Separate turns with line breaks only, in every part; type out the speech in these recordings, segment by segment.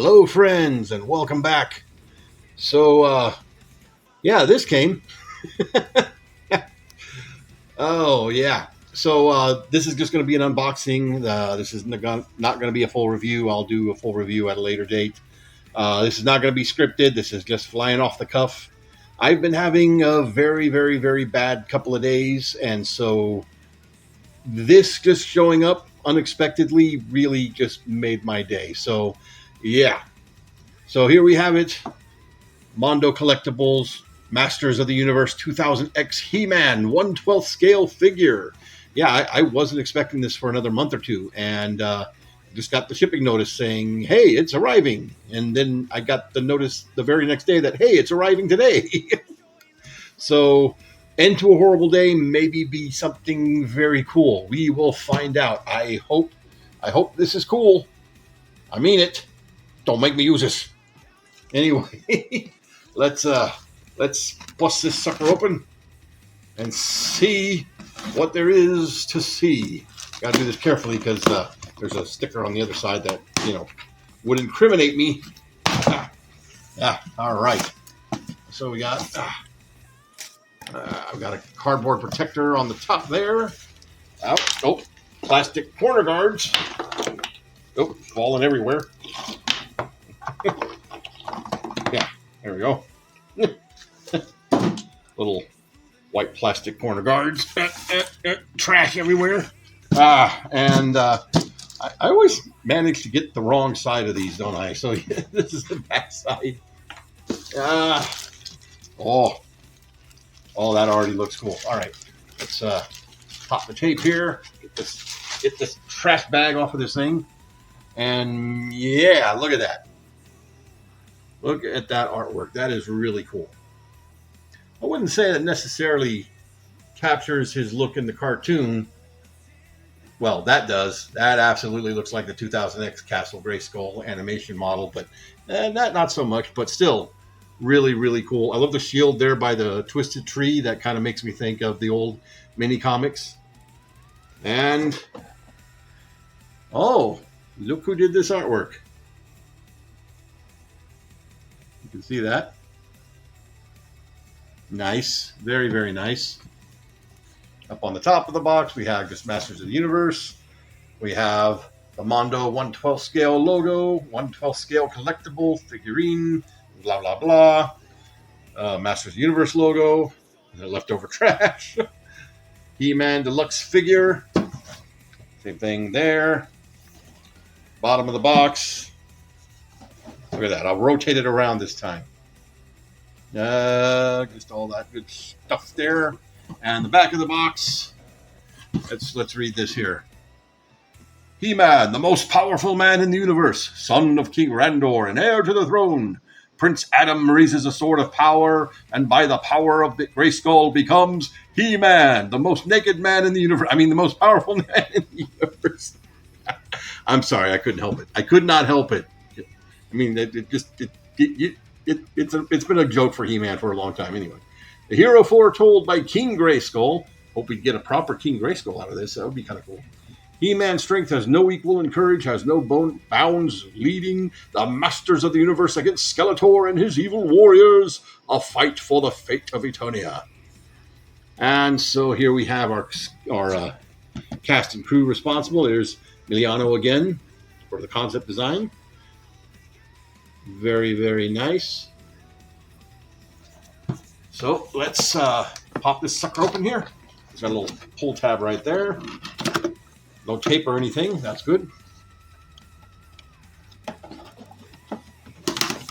Hello, friends, and welcome back. Yeah, this came. Oh, yeah. This is just going to be an unboxing. This is not going to be a full review. I'll do a full review at a later date. This is not going to be scripted. This is just flying off the cuff. I've been having a very, very, very bad couple of days, and so this just showing up unexpectedly really just made my day. So, yeah. So here we have it. Mondo Collectibles, Masters of the Universe 2000X He-Man 1/12 scale figure. Yeah, I wasn't expecting this for another month or two, and just got the shipping notice saying, hey, it's arriving. And then I got the notice the very next day that, hey, it's arriving today. So, end to a horrible day, maybe be something very cool. We will find out. I hope this is cool. I mean it. Don't make me use this. Anyway, let's bust this sucker open and see what there is to see. Got to do this carefully because there's a sticker on the other side that would incriminate me. All right. So we got I've got a cardboard protector on the top there. Oh, plastic corner guards. Oh, falling everywhere. Yeah, there we go. Little white plastic corner guards. Trash everywhere. I always manage to get the wrong side of these, don't I? So this is the back side. Oh, that already looks cool. All right, let's pop the tape here. Get this trash bag off of this thing. And yeah, look at that. Look at that artwork. That is really cool. I wouldn't say that necessarily captures his look in the cartoon. Well, that does. That absolutely looks like the 2000X Castle Grayskull animation model, but not so much, but still really, really cool. I love the shield there by the twisted tree. That kind of makes me think of the old mini comics. And, oh, look who did this artwork. You can see that. Nice. Very, very nice. Up on the top of the box, we have just Masters of the Universe. We have the Mondo 1/12 scale logo, 1/12 scale collectible figurine, blah, blah, blah. Masters of the Universe logo, the leftover trash. He-Man Deluxe figure. Same thing there. Bottom of the box. Look at that. I'll rotate it around this time. Just all that good stuff there. And the back of the box. Let's read this here. He-Man, the most powerful man in the universe, son of King Randor and heir to the throne. Prince Adam raises a sword of power, and by the power of the Grayskull becomes He-Man, the most naked man in the universe. I mean, the most powerful man in the universe. I'm sorry, I couldn't help it. I could not help it. I mean, it's been a joke for He-Man for a long time anyway. The hero foretold by King Grayskull. Hope we get a proper King Grayskull out of this. That would be kind of cool. He-Man's strength has no equal and courage has no bounds, leading the Masters of the Universe against Skeletor and his evil warriors, a fight for the fate of Eternia. And so here we have our cast and crew responsible. There's Miliano again for the concept design. Very, very nice. So let's pop this sucker open here. It's got a little pull tab right there. No tape or anything. That's good.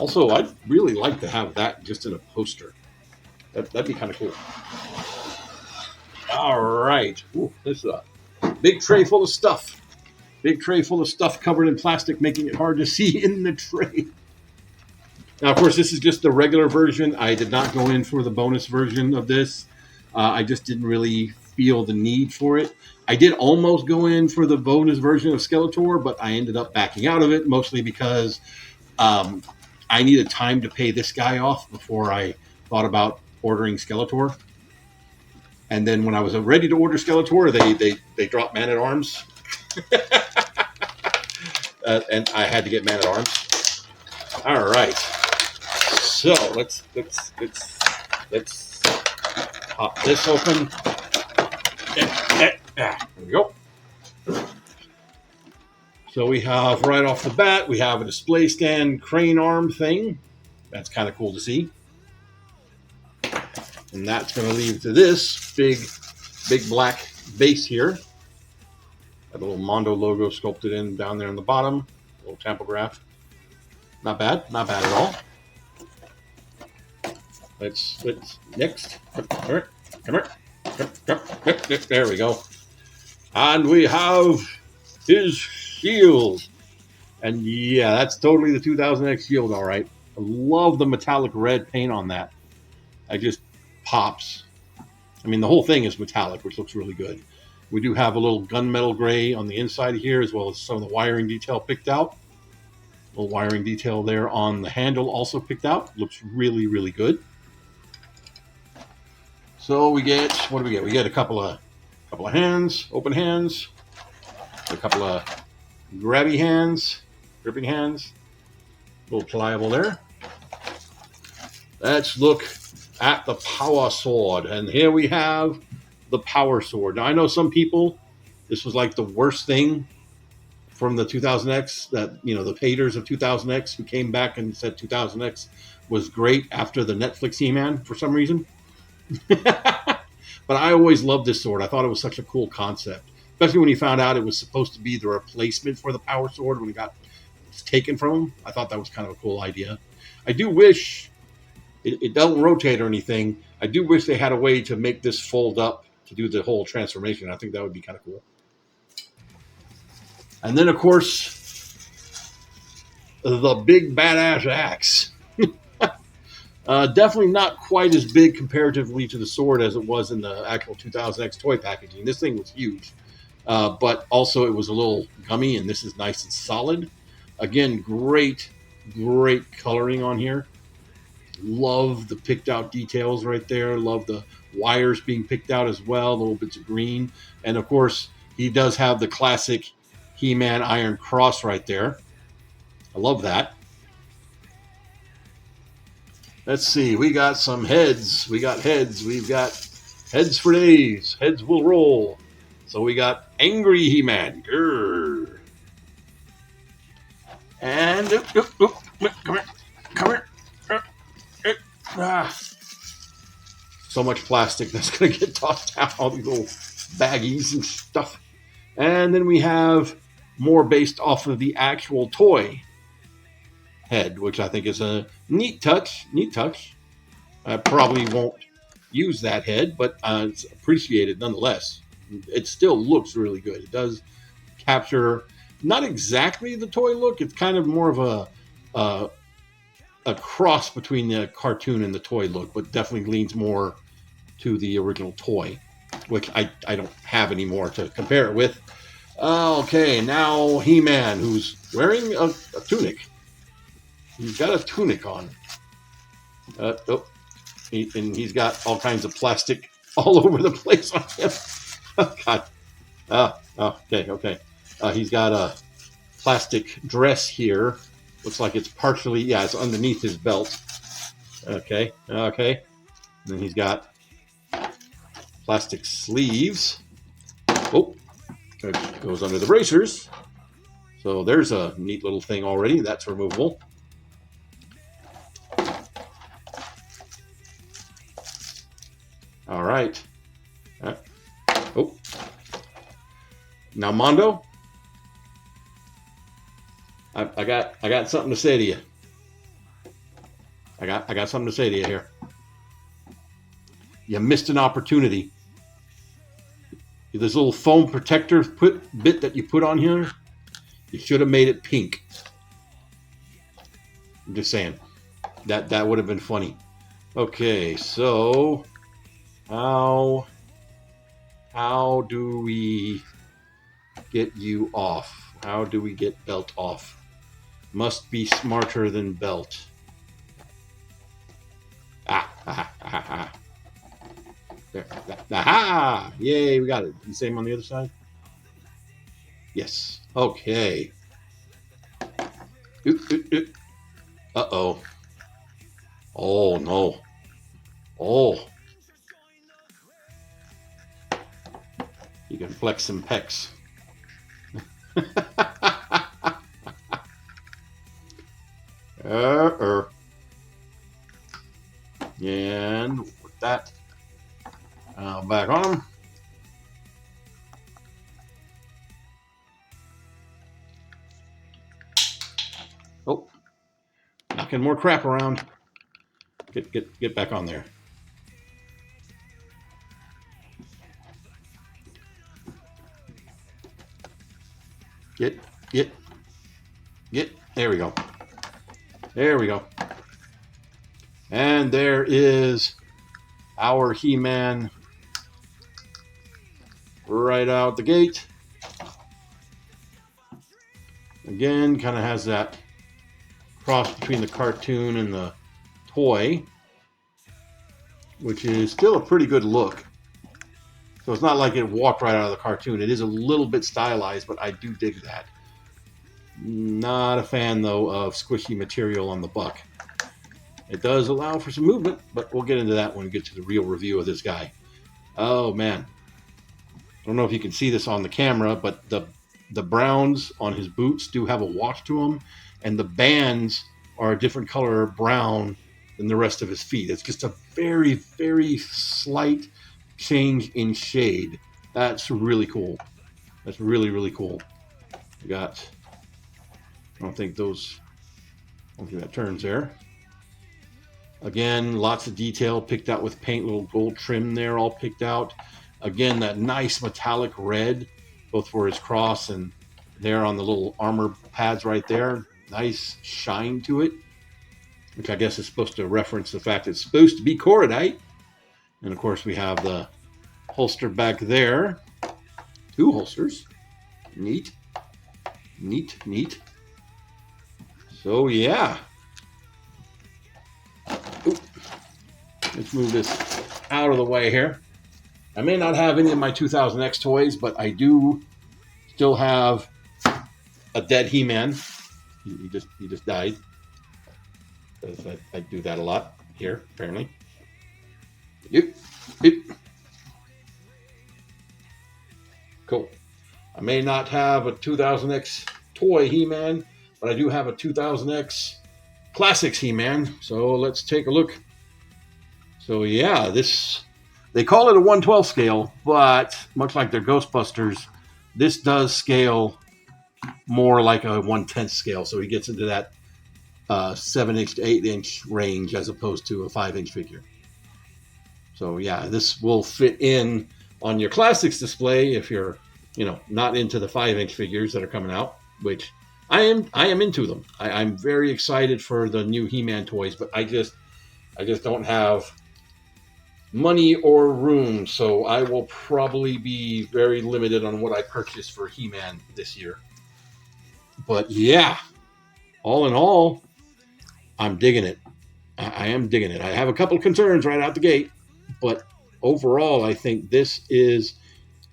Also, I'd really like to have that just in a poster. That'd be kind of cool. All right. Ooh, this is a big tray full of stuff. Big tray full of stuff covered in plastic, making it hard to see in the tray. Now, of course, this is just the regular version. I did not go in for the bonus version of this. I just didn't really feel the need for it. I did almost go in for the bonus version of Skeletor, but I ended up backing out of it, mostly because I needed time to pay this guy off before I thought about ordering Skeletor. And then when I was ready to order Skeletor, they dropped Man-at-Arms. And I had to get Man-at-Arms. All right. So let's pop this open. There we go. So we have right off the bat, we have a display stand crane arm thing. That's kind of cool to see. And that's going to lead to this big black base here. Got a little Mondo logo sculpted in down there on the bottom. A little tampograph. Not bad at all. Let's next. Come here. There we go. And we have his shield. And yeah, that's totally the 2000X shield, all right. I love the metallic red paint on that. It just pops. I mean, the whole thing is metallic, which looks really good. We do have a little gunmetal gray on the inside here, as well as some of the wiring detail picked out. A little wiring detail there on the handle also picked out. Looks really, really good. So we get, what do we get? We get a couple of hands, open hands, a couple of grabby hands, gripping hands, a little pliable there. Let's look at the power sword, and here we have the power sword. Now I know some people, this was like the worst thing from the 2000X, that, you know, the haters of 2000X who came back and said 2000X was great after the Netflix He-Man for some reason. But I always loved this sword. I thought it was such a cool concept, especially when you found out it was supposed to be the replacement for the power sword when it got taken from him. I thought that was kind of a cool idea. I do wish it doesn't rotate or anything. I do wish they had a way to make this fold up to do the whole transformation. I think that would be kind of cool. And then, of course, the big badass axe. Definitely not quite as big comparatively to the sword as it was in the actual 2000X toy packaging. This thing was huge, but also it was a little gummy, and this is nice and solid. Again, great coloring on here. Love the picked out details right there. Love the wires being picked out as well, little bits of green. And of course, he does have the classic He-Man Iron Cross right there. I love that. Let's see, we got some heads. We've got heads for days. Heads will roll. So we got Angry He-Man. Grrr. And come here. So much plastic that's going to get tossed out, all these little baggies and stuff. And then we have more based off of the actual toy head, which I think is a neat touch. I probably won't use that head, but it's appreciated nonetheless. It still looks really good. It does capture not exactly the toy look. It's kind of more of a cross between the cartoon and the toy look, but definitely leans more to the original toy, which I don't have anymore to compare it with. Okay, now He-Man, who's wearing a tunic. He's got a tunic on. And he's got all kinds of plastic all over the place on him. Oh, God. Okay. He's got a plastic dress here. Looks like it's partially, it's underneath his belt. Okay. And then he's got plastic sleeves. Oh, it goes under the bracers. So there's a neat little thing already. That's removable. All right. Now, Mondo, I got something to say to you. I got something to say to you here. You missed an opportunity. This little foam protector bit that you put on here, you should have made it pink. I'm just saying. That would have been funny. Okay, so how do we get you off? How do we get belt off? Must be smarter than belt. There. Aha! Yay, we got it. The same on the other side? Yes. Okay. Uh-oh. Oh, no. Oh, you can flex some pecs. uh And with that, back on him. Oh, knocking more crap around. Get back on there. Get, get, get. There we go. There we go. And there is our He-Man right out the gate. Again, kind of has that cross between the cartoon and the toy, which is still a pretty good look. So it's not like it walked right out of the cartoon. It is a little bit stylized, but I do dig that. Not a fan, though, of squishy material on the buck. It does allow for some movement, but we'll get into that when we get to the real review of this guy. Oh, man. I don't know if you can see this on the camera, but the browns on his boots do have a wash to them, and the bands are a different color brown than the rest of his feet. It's just a very, very slight change in shade. That's really cool. That's really, really cool. We got, I don't think that turns there. Again, lots of detail picked out with paint, little gold trim there all picked out. Again, that nice metallic red, both for his cross and there on the little armor pads right there. Nice shine to it, which I guess is supposed to reference the fact it's supposed to be Korodite. And of course, we have the holster back there. 2 holsters. Neat. Neat, neat. So, yeah. Oop. Let's move this out of the way here. I may not have any of my 2000X toys, but I do still have a dead He-Man. He just died. I do that a lot here, apparently. Yep. Cool. I may not have a 2000X toy He-Man, but I do have a 2000X Classics He-Man. So let's take a look. So yeah, they call it a 1/12 scale, but much like their Ghostbusters, this does scale more like a 1/10 scale. So he gets into that 7-inch to 8-inch range as opposed to a 5-inch figure. So yeah, this will fit in on your Classics display if you're, not into the 5-inch figures that are coming out, which I am into them. I'm very excited for the new He-Man toys, but I just don't have money or room, so I will probably be very limited on what I purchase for He-Man this year. But yeah, all in all, I'm digging it. I am digging it. I have a couple concerns right out the gate, but overall, I think this is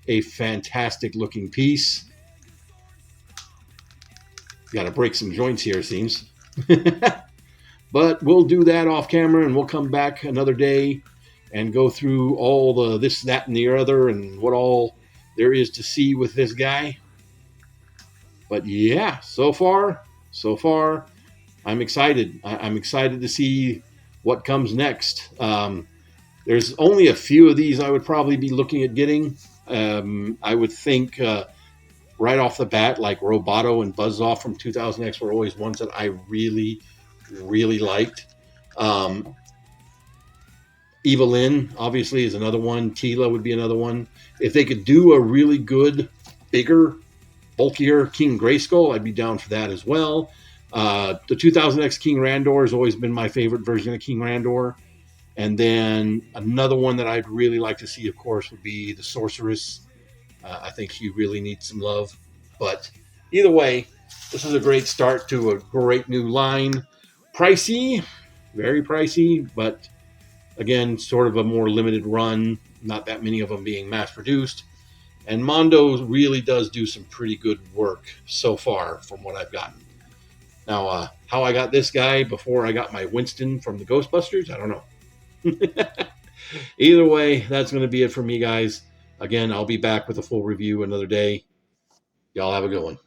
a fantastic looking piece. Got to break some joints here, it seems. But we'll do that off camera, and we'll come back another day and go through all the this, that, and the other, and what all there is to see with this guy. But yeah, so far, I'm excited. I'm excited to see what comes next. There's only a few of these I would probably be looking at getting. I would think right off the bat, like Roboto and Buzz-Off from 2000X were always ones that I really, really liked. Evelyn, obviously, is another one. Tila would be another one. If they could do a really good, bigger, bulkier King Grayskull, I'd be down for that as well. The 2000X King Randor has always been my favorite version of King Randor. And then another one that I'd really like to see, of course, would be the Sorceress. I think she really needs some love. But either way, this is a great start to a great new line. Pricey, very pricey, but again, sort of a more limited run. Not that many of them being mass produced. And Mondo really does do some pretty good work so far from what I've gotten. Now, how I got this guy before I got my Winston from the Ghostbusters, I don't know. Either way, that's going to be it for me, guys. Again, I'll be back with a full review another day. Y'all have a good one.